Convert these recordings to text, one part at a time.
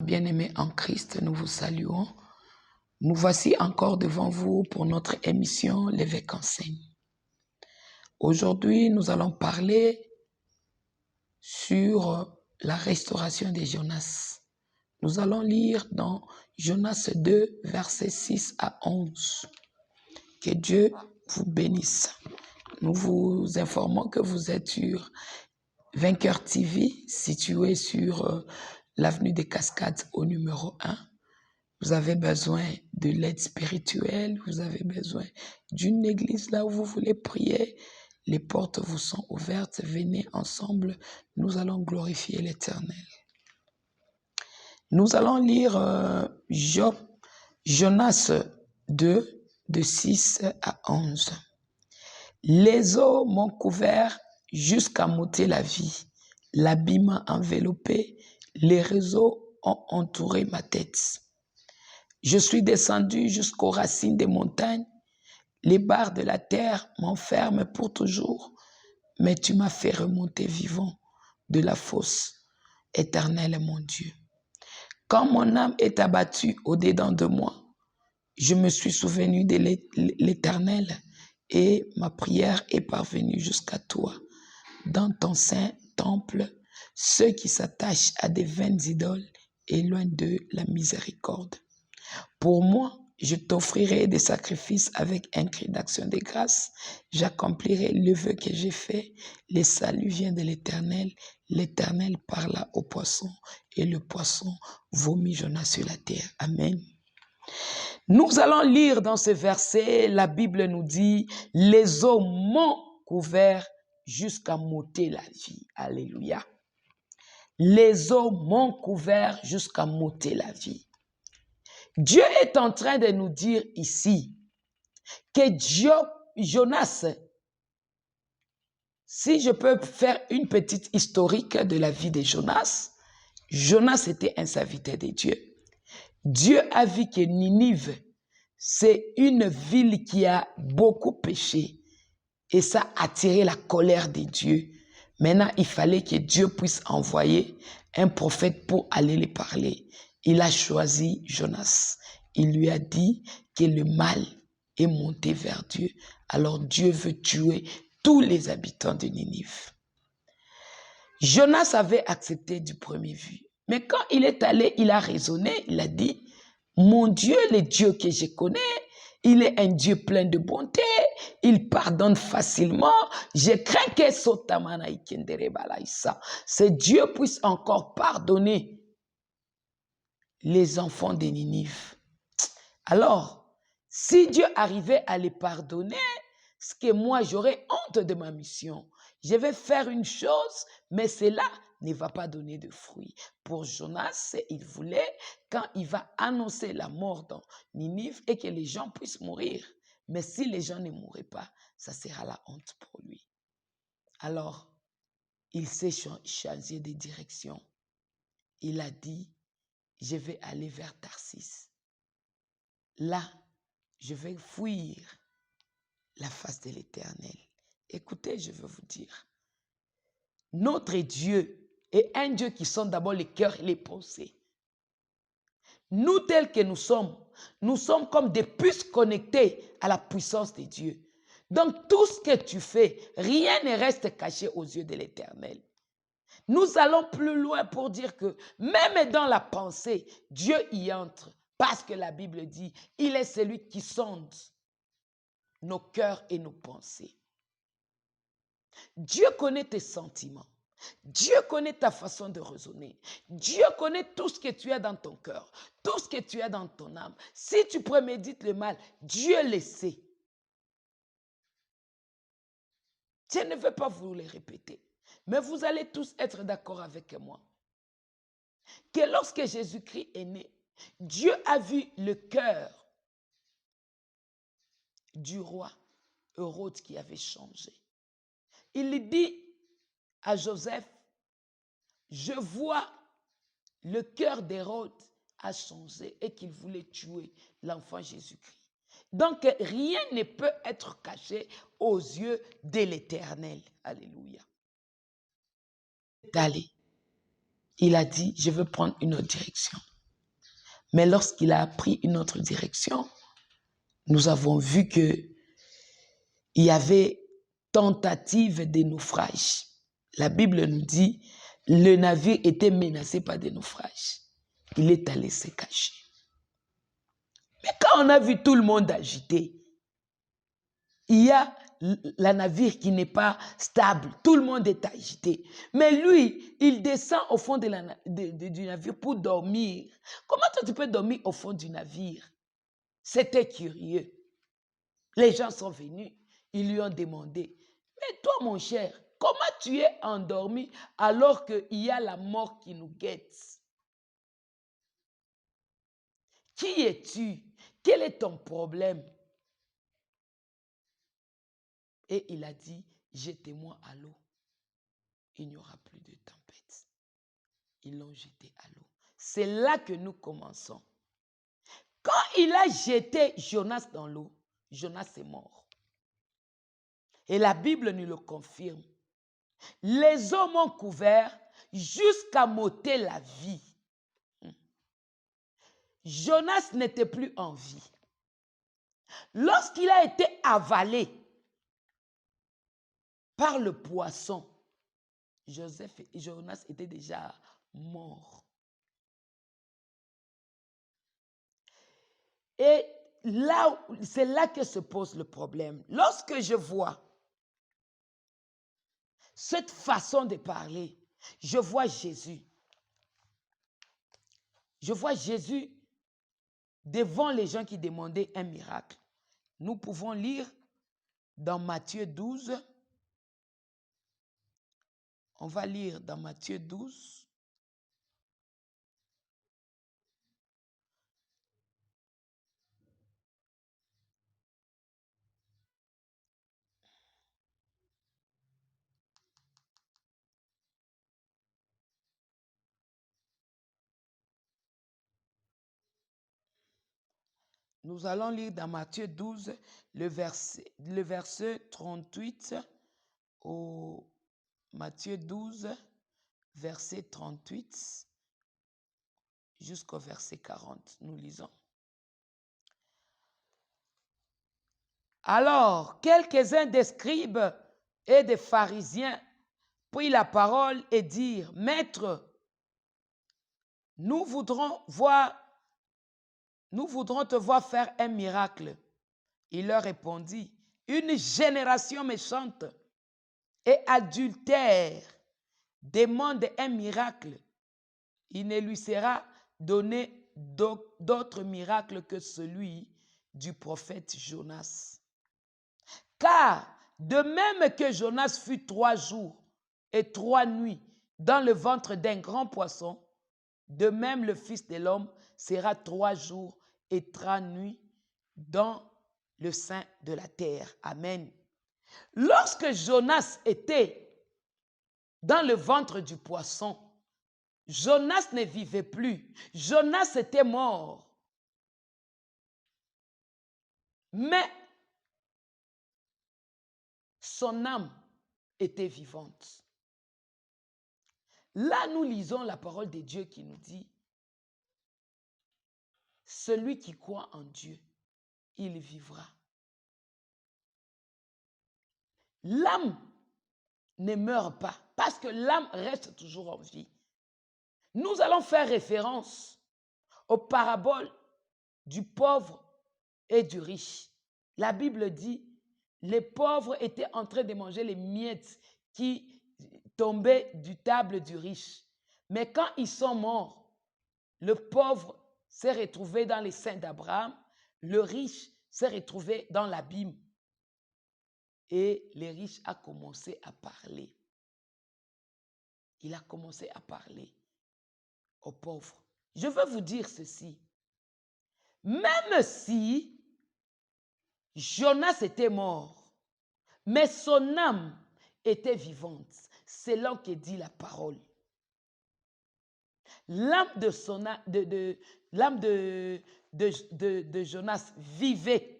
Bien-aimés en Christ, nous vous saluons. Nous voici encore devant vous pour notre émission L'évêque enseigne. Aujourd'hui, nous allons parler sur la restauration de Jonas. Nous allons lire dans Jonas 2, versets 6 à 11. Que Dieu vous bénisse. Nous vous informons que vous êtes sur Vainqueur TV, situé sur l'avenue des Cascades au numéro 1. Vous avez besoin de l'aide spirituelle, vous avez besoin d'une église là où vous voulez prier. Les portes vous sont ouvertes, venez ensemble, nous allons glorifier l'Éternel. Nous allons lire Jonas 2, de 6 à 11. Les eaux m'ont couvert jusqu'à m'ôter la vie, l'abîme m'a enveloppé, les réseaux ont entouré ma tête. Je suis descendu jusqu'aux racines des montagnes, les barres de la terre m'enferment pour toujours, mais tu m'as fait remonter vivant de la fosse. Éternel est mon Dieu. Quand mon âme est abattue au-dedans de moi, je me suis souvenu de l'Éternel et ma prière est parvenue jusqu'à toi. Dans ton saint temple, ceux qui s'attachent à des vaines idoles éloignent d'eux la miséricorde. Pour moi, je t'offrirai des sacrifices avec un cri d'action de grâce. J'accomplirai le vœu que j'ai fait. Le salut vient de l'Éternel. L'Éternel parla au poisson et le poisson vomit Jonas sur la terre. Amen. Nous allons lire dans ce verset, la Bible nous dit, les eaux m'ont couvert jusqu'à m'ôter la vie. Alléluia. Les eaux m'ont couvert jusqu'à m'ôter la vie. Dieu est en train de nous dire ici que Jonas, si je peux faire une petite historique de la vie de Jonas, Jonas était un serviteur de Dieu. Dieu a vu que Ninive, c'est une ville qui a beaucoup péché et ça a attiré la colère de Dieu. Maintenant, il fallait que Dieu puisse envoyer un prophète pour aller les parler. Il a choisi Jonas. Il lui a dit que le mal est monté vers Dieu. Alors Dieu veut tuer tous les habitants de Ninive. Jonas avait accepté du premier vue. Mais quand il est allé, il a raisonné, il a dit, mon Dieu, le Dieu que je connais, il est un Dieu plein de bonté, il pardonne facilement. Je crains que ce Dieu puisse encore pardonner les enfants de Ninive. Alors, si Dieu arrivait à les pardonner, ce que moi j'aurais honte de ma mission. Je vais faire une chose, mais cela ne va pas donner de fruits. Pour Jonas, il voulait, quand il va annoncer la mort dans Ninive et que les gens puissent mourir. Mais si les gens ne mourraient pas, ça sera la honte pour lui. Alors, il s'est changé de direction. Il a dit, je vais aller vers Tarsis. Là, je vais fuir la face de l'Éternel. Écoutez, je veux vous dire, notre Dieu est un Dieu qui sonde d'abord les cœurs et les pensées. Nous, tels que nous sommes comme des puces connectées à la puissance de Dieu. Donc, tout ce que tu fais, rien ne reste caché aux yeux de l'Éternel. Nous allons plus loin pour dire que même dans la pensée, Dieu y entre. Parce que la Bible dit, il est celui qui sonde nos cœurs et nos pensées. Dieu connaît tes sentiments. Dieu connaît ta façon de raisonner. Dieu connaît tout ce que tu as dans ton cœur, tout ce que tu as dans ton âme. Si tu prémédites le mal, Dieu le sait. Je ne veux pas vous le répéter, mais vous allez tous être d'accord avec moi. Que lorsque Jésus-Christ est né, Dieu a vu le cœur du roi Hérode qui avait changé. Il dit à Joseph, je vois le cœur d'Hérode a changé et qu'il voulait tuer l'enfant Jésus-Christ. Donc, rien ne peut être caché aux yeux de l'Éternel. Alléluia. D'aller. Il a dit, je veux prendre une autre direction. Mais lorsqu'il a pris une autre direction, nous avons vu qu'il y avait tentative de naufrage. La Bible nous dit, le navire était menacé par des naufrages. Il est allé se cacher. Mais quand on a vu tout le monde agité, il y a la navire qui n'est pas stable. Tout le monde est agité. Mais lui, il descend au fond du navire pour dormir. Comment tu peux dormir au fond du navire? C'était curieux. Les gens sont venus. Ils lui ont demandé, mais toi, mon cher, comment tu es endormi alors qu'il y a la mort qui nous guette? Qui es-tu? Quel est ton problème? Et il a dit, jetez-moi à l'eau. Il n'y aura plus de tempête. Ils l'ont jeté à l'eau. C'est là que nous commençons. Quand il a jeté Jonas dans l'eau, Jonas est mort. Et la Bible nous le confirme. Les hommes ont couvert jusqu'à m'ôter la vie. Jonas n'était plus en vie. Lorsqu'il a été avalé par le poisson, Jonas était déjà mort. Et là, c'est là que se pose le problème. Lorsque je vois cette façon de parler, je vois Jésus. Je vois Jésus devant les gens qui demandaient un miracle. Nous pouvons lire dans Matthieu 12. On va lire dans Matthieu 12. Nous allons lire dans Matthieu 12, le verset 38 au Matthieu 12, verset 38 jusqu'au verset 40. Nous lisons. Alors, quelques-uns des scribes et des pharisiens prirent la parole et dirent, Maître, nous voudrons te voir faire un miracle. Il leur répondit, une génération méchante et adultère demande un miracle. Il ne lui sera donné d'autre miracle que celui du prophète Jonas. Car de même que Jonas fut 3 jours et 3 nuits dans le ventre d'un grand poisson, de même le Fils de l'homme sera 3 jours et 3 nuits dans le sein de la terre. Amen. Lorsque Jonas était dans le ventre du poisson, Jonas ne vivait plus. Jonas était mort. Mais son âme était vivante. Là, nous lisons la parole de Dieu qui nous dit, celui qui croit en Dieu, il vivra. L'âme ne meurt pas parce que l'âme reste toujours en vie. Nous allons faire référence aux paraboles du pauvre et du riche. La Bible dit, les pauvres étaient en train de manger les miettes qui tombaient du table du riche. Mais quand ils sont morts, le pauvre s'est retrouvé dans les seins d'Abraham, le riche s'est retrouvé dans l'abîme. Et le riche a commencé à parler. Il a commencé à parler aux pauvres. Je veux vous dire ceci. Même si Jonas était mort, mais son âme était vivante, c'est là que dit la parole. L'âme de Jonas vivait.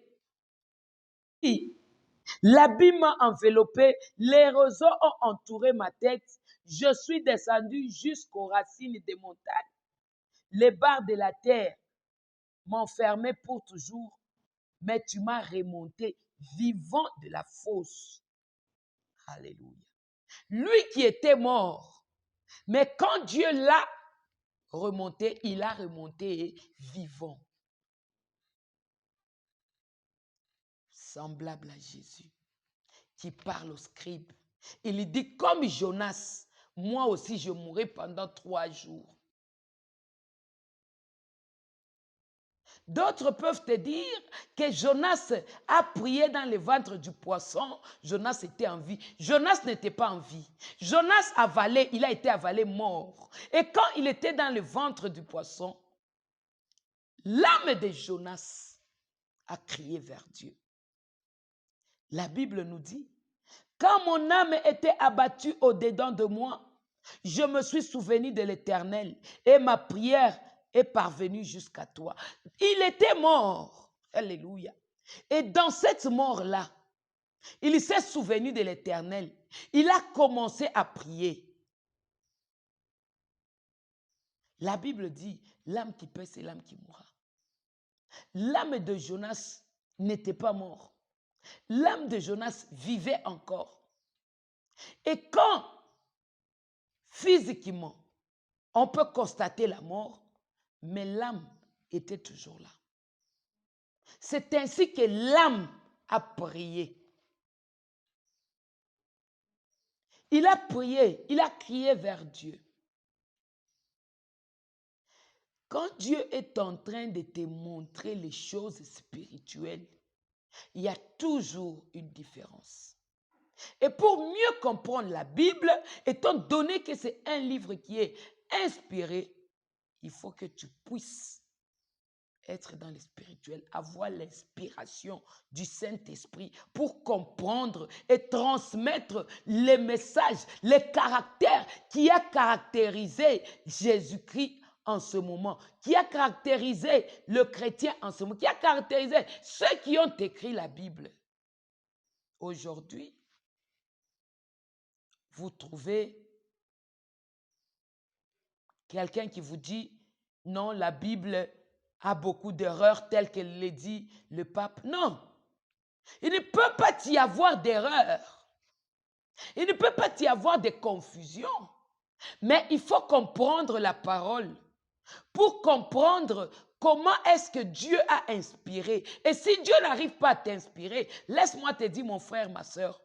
L'abîme m'a enveloppé, les roseaux ont entouré ma tête, je suis descendu jusqu'aux racines des montagnes. Les barres de la terre m'enfermer pour toujours, mais tu m'as remonté vivant de la fosse. Alléluia. Lui qui était mort, mais quand Dieu l'a remonté, il a remonté vivant. Semblable à Jésus, qui parle aux scribes. Il dit, comme Jonas, moi aussi je mourrai pendant 3 jours. D'autres peuvent te dire que Jonas a prié dans le ventre du poisson. Jonas était en vie. Jonas n'était pas en vie. Jonas avalé, il a été avalé mort. Et quand il était dans le ventre du poisson, l'âme de Jonas a crié vers Dieu. La Bible nous dit, quand mon âme était abattue au-dedans de moi, je me suis souvenu de l'Éternel et ma prière est parvenue jusqu'à toi. Il était mort. Alléluia. Et dans cette mort-là, il s'est souvenu de l'Éternel. Il a commencé à prier. La Bible dit, l'âme qui paie, c'est l'âme qui mourra. L'âme de Jonas n'était pas mort. L'âme de Jonas vivait encore. Et quand, physiquement, on peut constater la mort, mais l'âme était toujours là. C'est ainsi que l'âme a prié. Il a prié, il a crié vers Dieu. Quand Dieu est en train de te montrer les choses spirituelles, il y a toujours une différence. Et pour mieux comprendre la Bible, étant donné que c'est un livre qui est inspiré, il faut que tu puisses être dans le spirituel, avoir l'inspiration du Saint-Esprit pour comprendre et transmettre les messages, les caractères qui a caractérisé Jésus-Christ en ce moment, qui a caractérisé le chrétien en ce moment, qui a caractérisé ceux qui ont écrit la Bible. Aujourd'hui, vous trouvez quelqu'un qui vous dit, non, la Bible a beaucoup d'erreurs telles qu'elle les dit le pape. Non, il ne peut pas y avoir d'erreurs. Il ne peut pas y avoir de confusion. Mais il faut comprendre la parole pour comprendre comment est-ce que Dieu a inspiré. Et si Dieu n'arrive pas à t'inspirer, laisse-moi te dire, mon frère, ma soeur,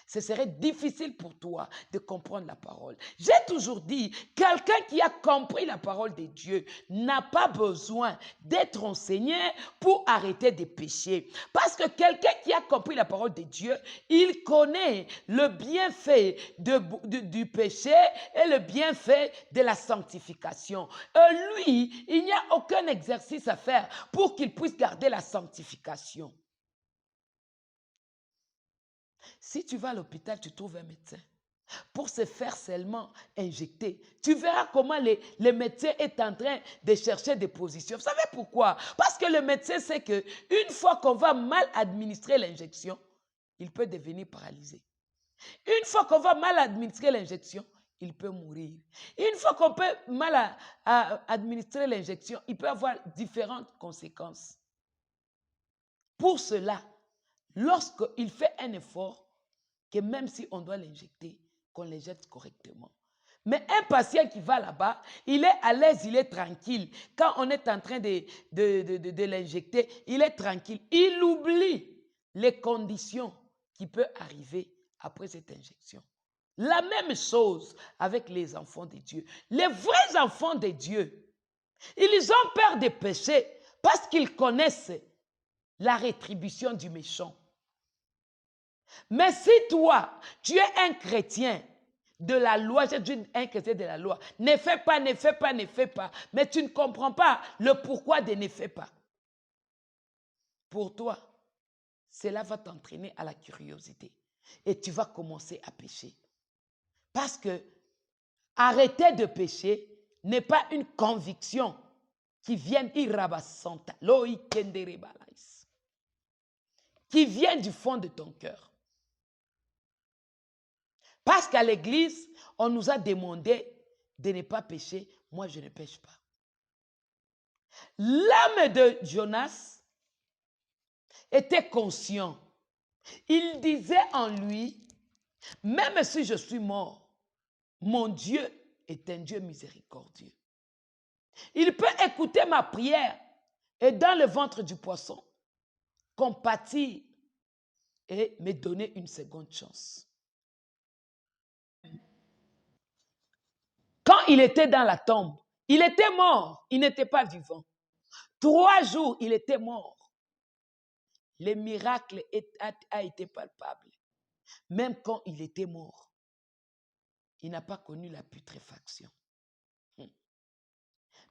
ce serait difficile pour toi de comprendre la parole. J'ai toujours dit, quelqu'un qui a compris la parole de Dieu n'a pas besoin d'être enseigné pour arrêter de pécher. Parce que quelqu'un qui a compris la parole de Dieu, il connaît le bienfait du péché et le bienfait de la sanctification. Lui, il n'y a aucun exercice à faire pour qu'il puisse garder la sanctification. Si tu vas à l'hôpital, tu trouves un médecin pour se faire seulement injecter. Tu verras comment le médecin est en train de chercher des positions. Vous savez pourquoi? Parce que le médecin sait qu'une fois qu'on va mal administrer l'injection, il peut devenir paralysé. Une fois qu'on va mal administrer l'injection, il peut mourir. Une fois qu'on peut mal administrer l'injection, il peut avoir différentes conséquences. Pour cela, lorsqu'il fait un effort, que même si on doit l'injecter, qu'on l'injecte correctement. Mais un patient qui va là-bas, il est à l'aise, il est tranquille. Quand on est en train de l'injecter, il est tranquille. Il oublie les conditions qui peuvent arriver après cette injection. La même chose avec les enfants de Dieu. Les vrais enfants de Dieu, ils ont peur des péchés parce qu'ils connaissent la rétribution du méchant. Mais si toi, tu es un chrétien de la loi, je dis un chrétien de la loi, ne fais pas, ne fais pas, ne fais pas, mais tu ne comprends pas le pourquoi de ne fais pas. Pour toi, cela va t'entraîner à la curiosité et tu vas commencer à pécher. Parce que arrêter de pécher n'est pas une conviction qui vient qui vient du fond de ton cœur. Parce qu'à l'église, on nous a demandé de ne pas pécher. Moi, je ne pêche pas. L'âme de Jonas était conscient. Il disait en lui, même si je suis mort, mon Dieu est un Dieu miséricordieux. Il peut écouter ma prière et dans le ventre du poisson, compatir et me donner une seconde chance. Quand il était dans la tombe, il était mort, il n'était pas vivant. 3 jours, il était mort. Le miracle a été palpable. Même quand il était mort, il n'a pas connu la putréfaction.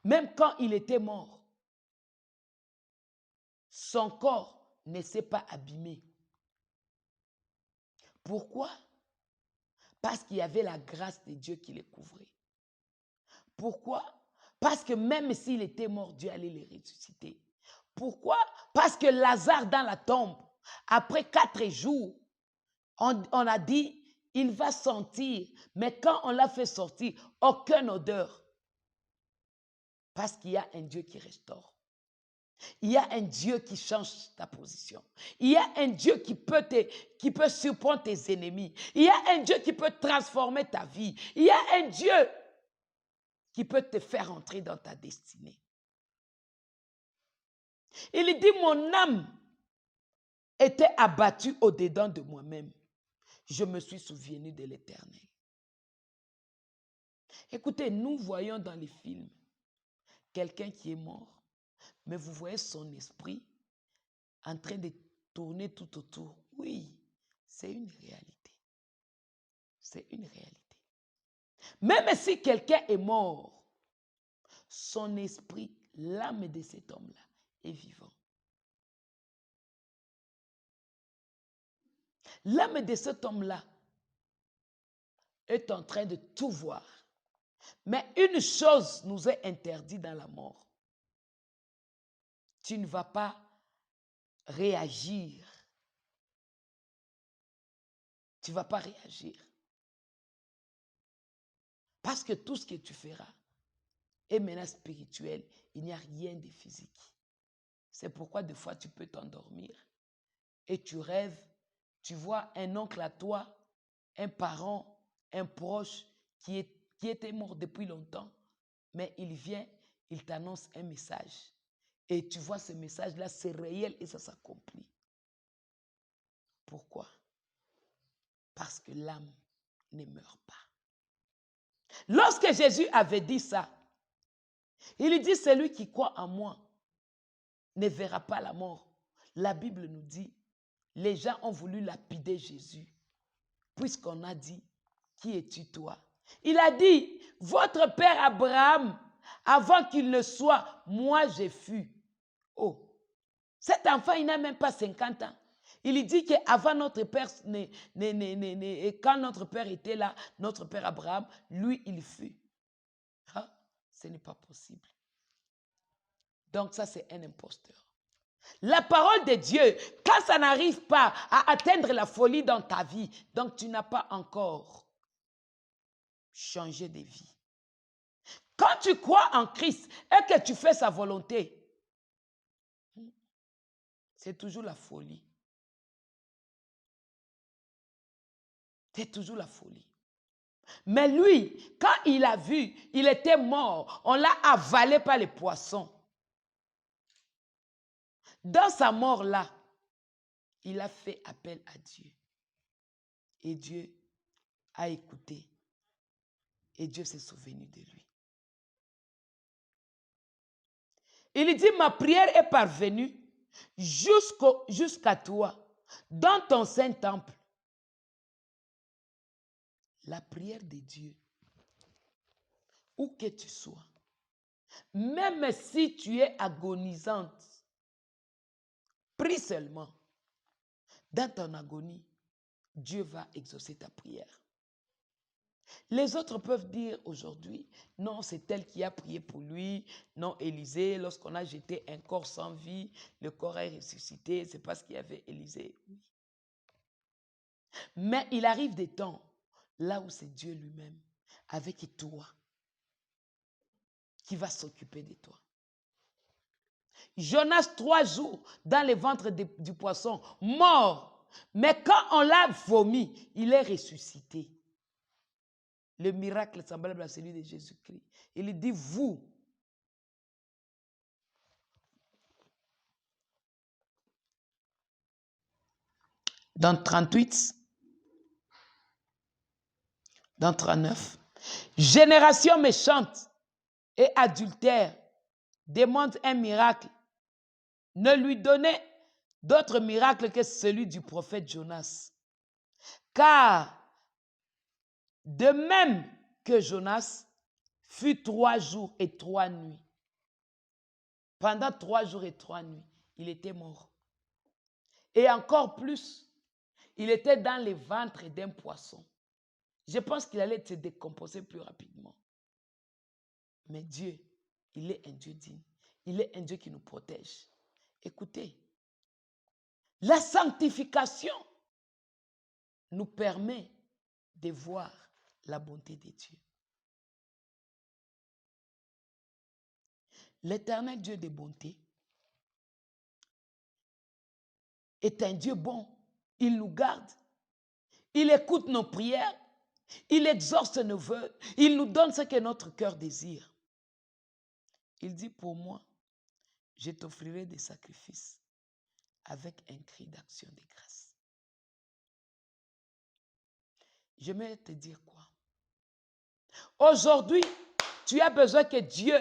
Même quand il était mort, son corps ne s'est pas abîmé. Pourquoi? Parce qu'il y avait la grâce de Dieu qui le couvrait. Pourquoi? Parce que même s'il était mort, Dieu allait le ressusciter. Pourquoi? Parce que Lazare dans la tombe, après 4 jours, on a dit, il va sentir. Mais quand on l'a fait sortir, aucune odeur. Parce qu'il y a un Dieu qui restaure. Il y a un Dieu qui change ta position. Il y a un Dieu qui peut surprendre tes ennemis. Il y a un Dieu qui peut transformer ta vie. Il y a un Dieu qui peut te faire entrer dans ta destinée. Il dit, mon âme était abattue au-dedans de moi-même. Je me suis souvenu de l'Éternel. Écoutez, nous voyons dans les films quelqu'un qui est mort, mais vous voyez son esprit en train de tourner tout autour. Oui, c'est une réalité. C'est une réalité. Même si quelqu'un est mort, son esprit, l'âme de cet homme-là est vivant. L'âme de cet homme-là est en train de tout voir. Mais une chose nous est interdite dans la mort. Tu ne vas pas réagir. Tu ne vas pas réagir. Parce que tout ce que tu feras est maintenant spirituel. Il n'y a rien de physique. C'est pourquoi des fois tu peux t'endormir et tu rêves. Tu vois un oncle à toi, un parent, un proche qui était mort depuis longtemps. Mais il vient, il t'annonce un message. Et tu vois ce message-là, c'est réel et ça s'accomplit. Pourquoi? Parce que l'âme ne meurt pas. Lorsque Jésus avait dit ça, il dit, celui qui croit en moi ne verra pas la mort. La Bible nous dit, les gens ont voulu lapider Jésus, puisqu'on a dit, qui es-tu toi? Il a dit, votre père Abraham, avant qu'il ne soit, moi j'ai fui. Oh, cet enfant, il n'a même pas 50 ans. Il dit qu'avant notre père, quand notre père était là, notre père Abraham, lui, il fut. Ah, ce n'est pas possible. Donc ça, c'est un imposteur. La parole de Dieu, quand ça n'arrive pas à atteindre la folie dans ta vie, donc tu n'as pas encore changé de vie. Quand tu crois en Christ et que tu fais sa volonté, c'est toujours la folie. C'est toujours la folie. Mais lui, quand il a vu, il était mort. On l'a avalé par les poissons. Dans sa mort-là, il a fait appel à Dieu. Et Dieu a écouté. Et Dieu s'est souvenu de lui. Il dit, ma prière est parvenue jusqu'à toi, dans ton saint temple. La prière de Dieu, où que tu sois, même si tu es agonisante, prie seulement. Dans ton agonie, Dieu va exaucer ta prière. Les autres peuvent dire aujourd'hui, non, c'est elle qui a prié pour lui. Non, Élisée, lorsqu'on a jeté un corps sans vie, le corps est ressuscité, c'est parce qu'il y avait Élisée. Oui. Mais il arrive des temps, là où c'est Dieu lui-même, avec toi, qui va s'occuper de toi. Jonas, 3 jours dans le ventre du poisson, mort. Mais quand on l'a vomi, il est ressuscité. Le miracle semblable à celui de Jésus-Christ. Il dit, vous, dans 38, dans 39, génération méchante et adultère demande un miracle. Ne lui donnez d'autre miracle que celui du prophète Jonas. Car de même que Jonas fut 3 jours et 3 nuits, pendant 3 jours et 3 nuits, il était mort. Et encore plus, il était dans le ventre d'un poisson. Je pense qu'il allait se décomposer plus rapidement. Mais Dieu, il est un Dieu digne. Il est un Dieu qui nous protège. Écoutez, la sanctification nous permet de voir la bonté de Dieu. L'Éternel Dieu de bonté est un Dieu bon. Il nous garde. Il écoute nos prières. Il exauce nos vœux. Il nous donne ce que notre cœur désire. Il dit, pour moi, je t'offrirai des sacrifices avec un cri d'action de grâce. Je vais te dire quoi? Aujourd'hui, tu as besoin que Dieu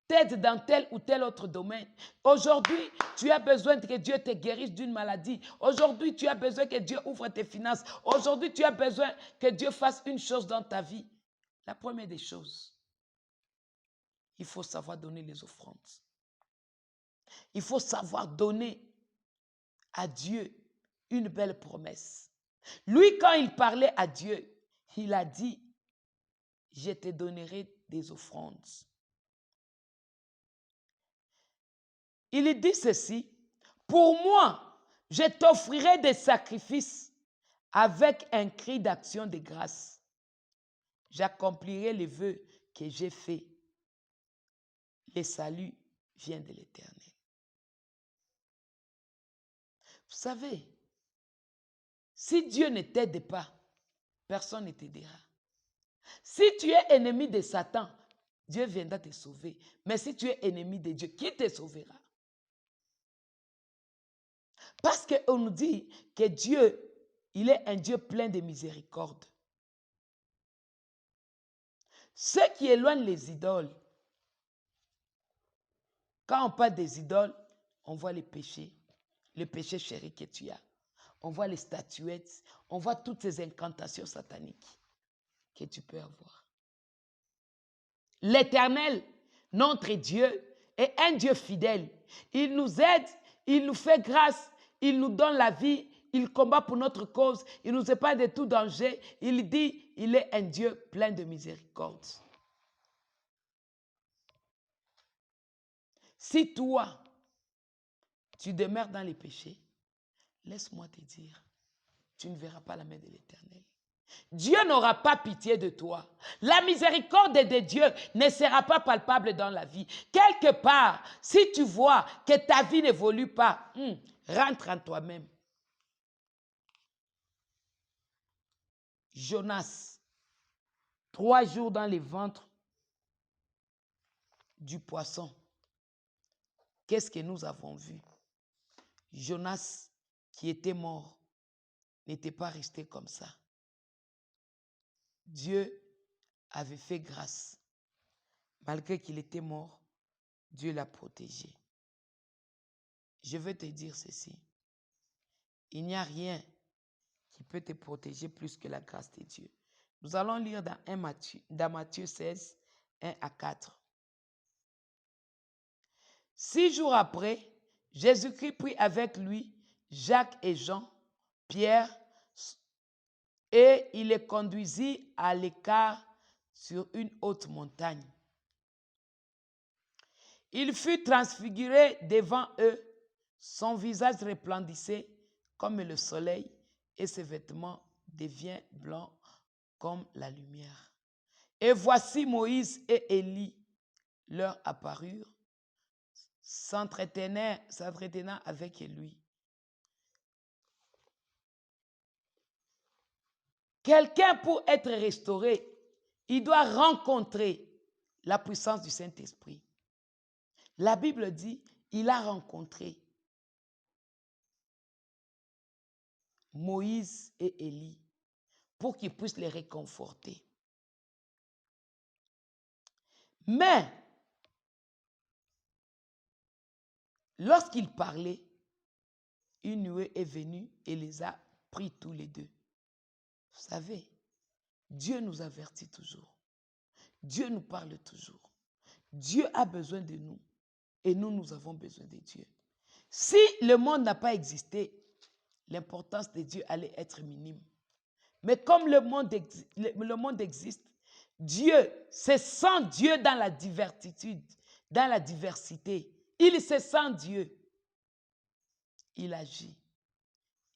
t'aide dans tel ou tel autre domaine. Aujourd'hui, tu as besoin que Dieu te guérisse d'une maladie. Aujourd'hui, tu as besoin que Dieu ouvre tes finances. Aujourd'hui, tu as besoin que Dieu fasse une chose dans ta vie. La première des choses, il faut savoir donner les offrandes. Il faut savoir donner à Dieu une belle promesse. Lui, quand il parlait à Dieu, il a dit, je te donnerai des offrandes. Il dit ceci, pour moi, je t'offrirai des sacrifices avec un cri d'action de grâce. J'accomplirai les vœux que j'ai faits. Le salut vient de l'Éternel. Vous savez, si Dieu ne t'aide pas, personne ne t'aidera. Si tu es ennemi de Satan, Dieu viendra te sauver. Mais si tu es ennemi de Dieu, qui te sauvera? Parce qu'on nous dit que Dieu, il est un Dieu plein de miséricorde. Ceux qui éloignent les idoles, quand on parle des idoles, on voit les péchés chéris que tu as. On voit les statuettes, on voit toutes ces incantations sataniques que tu peux avoir. L'Éternel, notre Dieu, est un Dieu fidèle. Il nous aide, il nous fait grâce, il nous donne la vie, il combat pour notre cause, il nous épargne de tout danger. Il dit, il est un Dieu plein de miséricorde. Si toi, tu demeures dans les péchés, laisse-moi te dire, tu ne verras pas la main de l'Éternel. Dieu n'aura pas pitié de toi. La miséricorde de Dieu ne sera pas palpable dans la vie. Quelque part, si tu vois que ta vie n'évolue pas, rentre en toi-même. Jonas, 3 jours dans le ventre du poisson. Qu'est-ce que nous avons vu? Jonas, qui était mort, n'était pas resté comme ça. Dieu avait fait grâce. Malgré qu'il était mort, Dieu l'a protégé. Je veux te dire ceci. Il n'y a rien qui peut te protéger plus que la grâce de Dieu. Nous allons lire dans Matthieu 16, 1 à 4. 6 jours après, Jésus-Christ prit avec lui Jacques et Jean, Pierre, et il les conduisit à l'écart sur une haute montagne. Il fut transfiguré devant eux, son visage resplendissait comme le soleil et ses vêtements deviennent blancs comme la lumière. Et voici Moïse et Élie leur apparurent. s'entretenant avec lui. Quelqu'un pour être restauré, il doit rencontrer la puissance du Saint-Esprit. La Bible dit, il a rencontré Moïse et Élie pour qu'ils puissent les réconforter. Mais, lorsqu'il parlait, une nuée est venue et les a pris tous les deux. Vous savez, Dieu nous avertit toujours. Dieu nous parle toujours. Dieu a besoin de nous et nous avons besoin de Dieu. Si le monde n'a pas existé, l'importance de Dieu allait être minime. Mais comme le monde existe, Dieu, c'est sans Dieu dans la diversitude, dans la diversité. Il se sent Dieu. Il agit,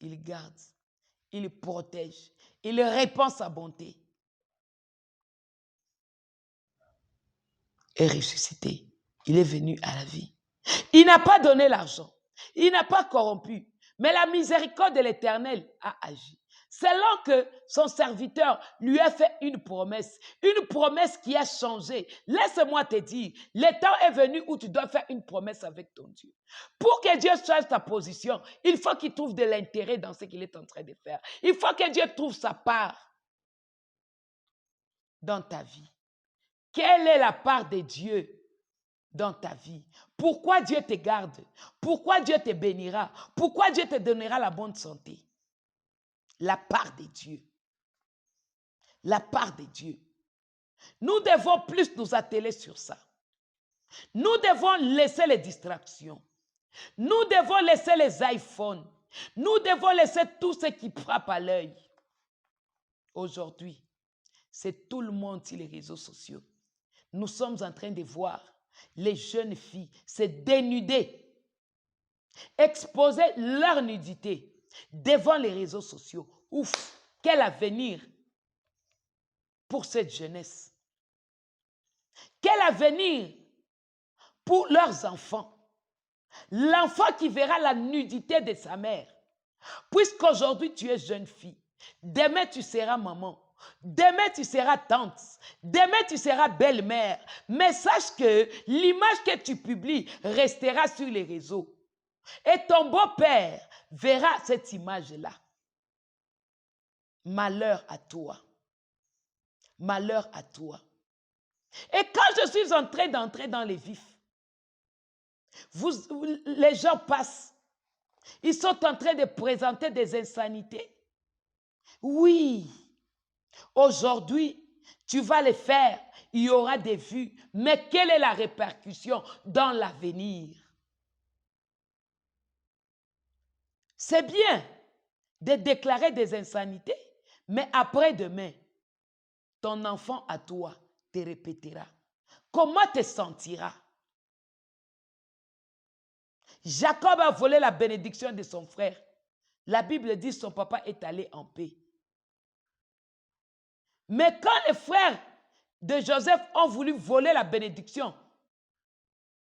il garde, il protège, il répand sa bonté. Et ressuscité, il est venu à la vie. Il n'a pas donné l'argent, il n'a pas corrompu, mais la miséricorde de l'Éternel a agi. Selon que son serviteur lui a fait une promesse qui a changé. Laisse-moi te dire, le temps est venu où tu dois faire une promesse avec ton Dieu. Pour que Dieu change ta position, il faut qu'il trouve de l'intérêt dans ce qu'il est en train de faire. Il faut que Dieu trouve sa part dans ta vie. Quelle est la part de Dieu dans ta vie? Pourquoi Dieu te garde? Pourquoi Dieu te bénira? Pourquoi Dieu te donnera la bonne santé? La part de Dieu. La part de Dieu. Nous devons plus nous atteler sur ça. Nous devons laisser les distractions. Nous devons laisser les iPhones. Nous devons laisser tout ce qui frappe à l'œil. Aujourd'hui, c'est tout le monde sur les réseaux sociaux. Nous sommes en train de voir les jeunes filles se dénuder, exposer leur nudité devant les réseaux sociaux. Ouf, quel avenir pour cette jeunesse. Quel avenir pour leurs enfants. L'enfant qui verra la nudité de sa mère. Puisqu'aujourd'hui tu es jeune fille, demain tu seras maman. Demain, tu seras tante. Demain, tu seras belle-mère. Mais sache que l'image que tu publies restera sur les réseaux. Et ton beau-père verra cette image-là. Malheur à toi. Malheur à toi. Et quand je suis en train d'entrer dans les vifs, les gens passent. Ils sont en train de présenter des insanités. Oui. Aujourd'hui, tu vas les faire, il y aura des vues, mais quelle est la répercussion dans l'avenir? C'est bien de déclarer des insanités, mais après-demain, ton enfant à toi te répétera. Comment te sentiras? Jacob a volé la bénédiction de son frère. La Bible dit que son papa est allé en paix. Mais quand les frères de Joseph ont voulu voler la bénédiction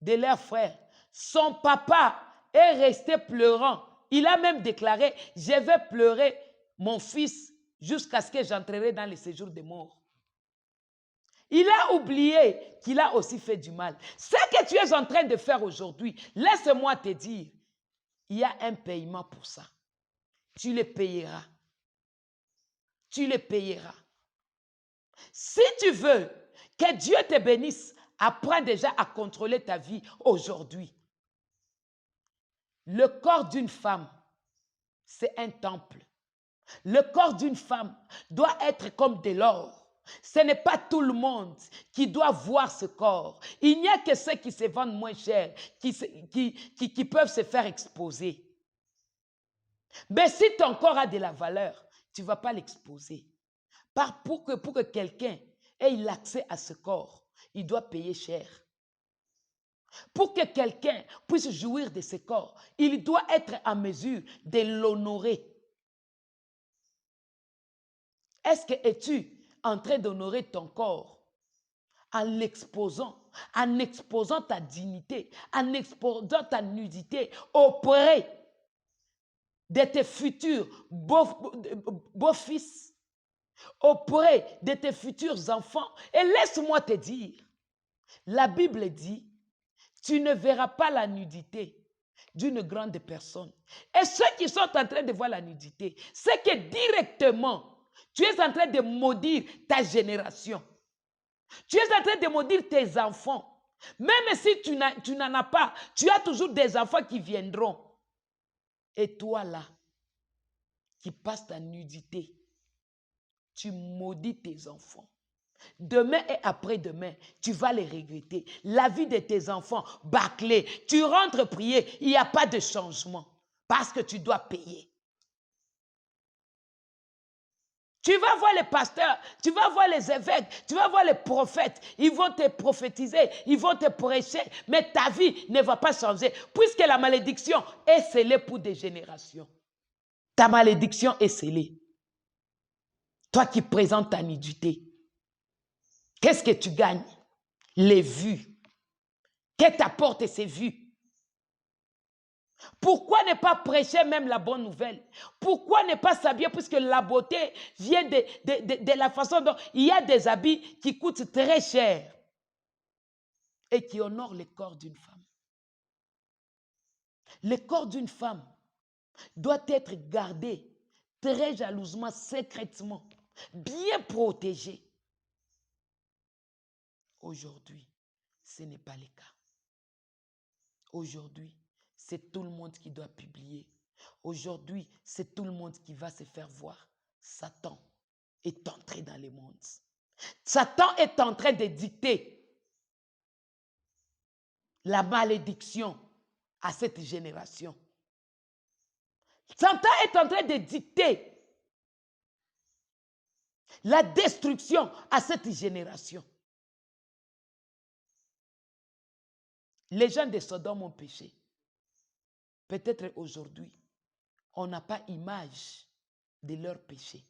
de leur frère, son papa est resté pleurant. Il a même déclaré, je vais pleurer mon fils jusqu'à ce que j'entrerai dans le séjour des morts. Il a oublié qu'il a aussi fait du mal. Ce que tu es en train de faire aujourd'hui, laisse-moi te dire, il y a un paiement pour ça. Tu le payeras. Tu le payeras. Si tu veux que Dieu te bénisse, apprends déjà à contrôler ta vie aujourd'hui. Le corps d'une femme, c'est un temple. Le corps d'une femme doit être comme de l'or. Ce n'est pas tout le monde qui doit voir ce corps. Il n'y a que ceux qui se vendent moins cher, qui peuvent se faire exposer. Mais si ton corps a de la valeur, tu ne vas pas l'exposer. Pour que quelqu'un ait l'accès à ce corps, il doit payer cher. Pour que quelqu'un puisse jouir de ce corps, il doit être en mesure de l'honorer. Est-ce que es-tu en train d'honorer ton corps en l'exposant, en exposant ta dignité, en exposant ta nudité auprès de tes futurs beaux-fils, auprès de tes futurs enfants. Et laisse-moi te dire, la Bible dit, tu ne verras pas la nudité d'une grande personne. Et ceux qui sont en train de voir la nudité, c'est que directement, tu es en train de maudire ta génération. Tu es en train de maudire tes enfants. Même si tu n'en as pas, tu as toujours des enfants qui viendront. Et toi là, qui passes ta nudité, tu maudis tes enfants. Demain et après-demain, tu vas les regretter. La vie de tes enfants, bâclée. Tu rentres prier, il n'y a pas de changement. Parce que tu dois payer. Tu vas voir les pasteurs, tu vas voir les évêques, tu vas voir les prophètes. Ils vont te prophétiser, ils vont te prêcher. Mais ta vie ne va pas changer. Puisque la malédiction est scellée pour des générations. Ta malédiction est scellée. Toi qui présentes ta nudité. Qu'est-ce que tu gagnes? Les vues. Que t'apportent ces vues? Pourquoi ne pas prêcher même la bonne nouvelle? Pourquoi ne pas s'habiller puisque la beauté vient de la façon dont il y a des habits qui coûtent très cher et qui honorent le corps d'une femme. Le corps d'une femme doit être gardé très jalousement, secrètement, bien protégé. Aujourd'hui, ce n'est pas le cas. Aujourd'hui, c'est tout le monde qui doit publier. Aujourd'hui, c'est tout le monde qui va se faire voir. Satan est entré dans le monde. Satan est en train de dicter la malédiction à cette génération. Satan est en train de dicter la destruction à cette génération. Les gens de Sodome ont péché. Peut-être aujourd'hui, on n'a pas image de leur péché.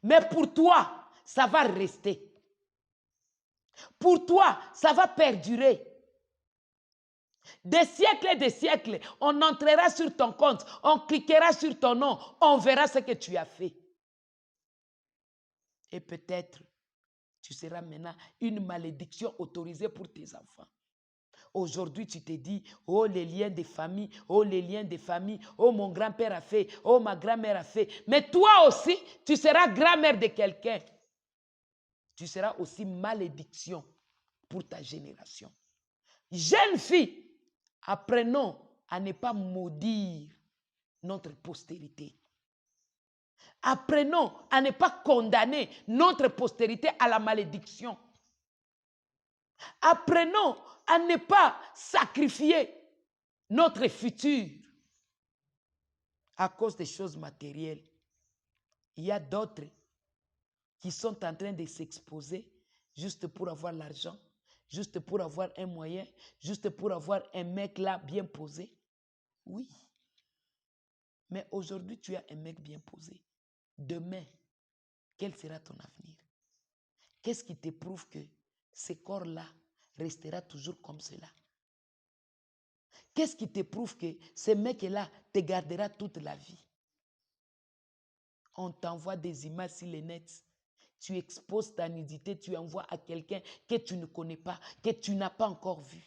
Mais pour toi, ça va rester. Pour toi, ça va perdurer. Des siècles et des siècles, on entrera sur ton compte, on cliquera sur ton nom, on verra ce que tu as fait. Et peut-être, tu seras maintenant une malédiction autorisée pour tes enfants. Aujourd'hui, tu te dis, oh les liens de famille, oh les liens de famille, oh mon grand-père a fait, oh ma grand-mère a fait. Mais toi aussi, tu seras grand-mère de quelqu'un. Tu seras aussi malédiction pour ta génération. Jeune fille, apprenons à ne pas maudire notre postérité. Apprenons à ne pas condamner notre postérité à la malédiction. Apprenons à ne pas sacrifier notre futur à cause des choses matérielles. Il y a d'autres qui sont en train de s'exposer juste pour avoir l'argent, juste pour avoir un moyen, juste pour avoir un mec là bien posé. Oui. Mais aujourd'hui, tu as un mec bien posé. Demain, quel sera ton avenir? Qu'est-ce qui te prouve que ce corps-là restera toujours comme cela? Qu'est-ce qui te prouve que ce mec-là te gardera toute la vie? On t'envoie des images sur les nets. Tu exposes ta nudité, tu envoies à quelqu'un que tu ne connais pas, que tu n'as pas encore vu.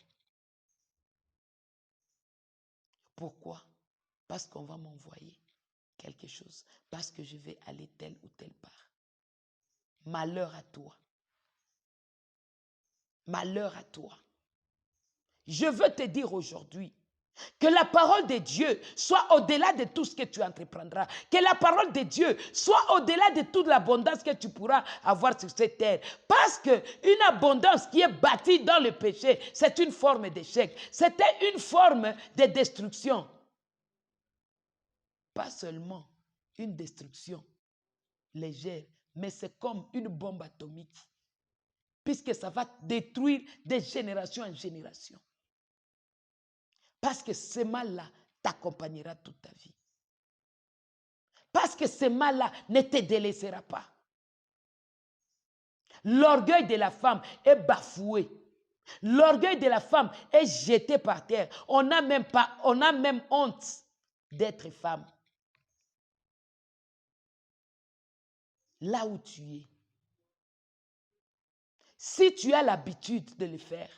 Pourquoi? Parce qu'on va m'envoyer quelque chose. Parce que je vais aller telle ou telle part. Malheur à toi. Malheur à toi. Je veux te dire aujourd'hui que la parole de Dieu soit au-delà de tout ce que tu entreprendras. Que la parole de Dieu soit au-delà de toute l'abondance que tu pourras avoir sur cette terre. Parce qu'une abondance qui est bâtie dans le péché, c'est une forme d'échec. C'était une forme de destruction. Pas seulement une destruction légère, mais c'est comme une bombe atomique. Puisque ça va détruire de génération en génération. Parce que ce mal-là t'accompagnera toute ta vie. Parce que ce mal-là ne te délaissera pas. L'orgueil de la femme est bafoué. L'orgueil de la femme est jeté par terre. On n'a même honte d'être femme. Là où tu es. Si tu as l'habitude de le faire,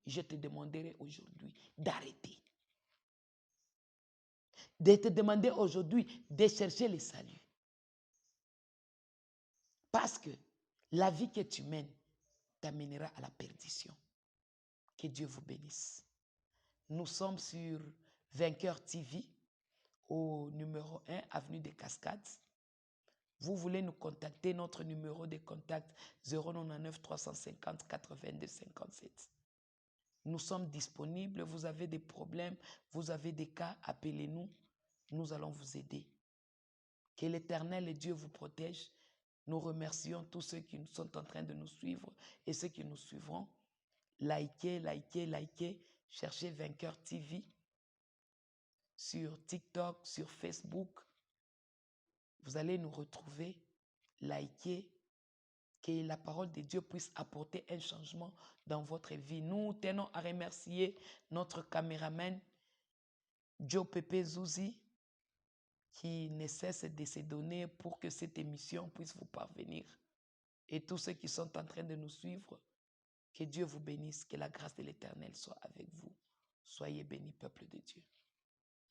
je te demanderai aujourd'hui d'arrêter. De te demander aujourd'hui de chercher le salut. Parce que la vie que tu mènes t'amènera à la perdition. Que Dieu vous bénisse. Nous sommes sur Vainqueur TV au numéro 1, avenue des Cascades. Vous voulez nous contacter, notre numéro de contact 099 350 82 57. Nous sommes disponibles, vous avez des problèmes, vous avez des cas, appelez-nous, nous allons vous aider. Que l'Éternel et Dieu vous protège. Nous remercions tous ceux qui sont en train de nous suivre et ceux qui nous suivront. Likez, likez, likez. Cherchez Vainqueur TV sur TikTok, sur Facebook. Vous allez nous retrouver. Likez. Que la parole de Dieu puisse apporter un changement dans votre vie. Nous tenons à remercier notre caméraman, Joe Pepe Zouzi, qui ne cesse de se donner pour que cette émission puisse vous parvenir. Et tous ceux qui sont en train de nous suivre, que Dieu vous bénisse, que la grâce de l'Éternel soit avec vous. Soyez bénis, peuple de Dieu.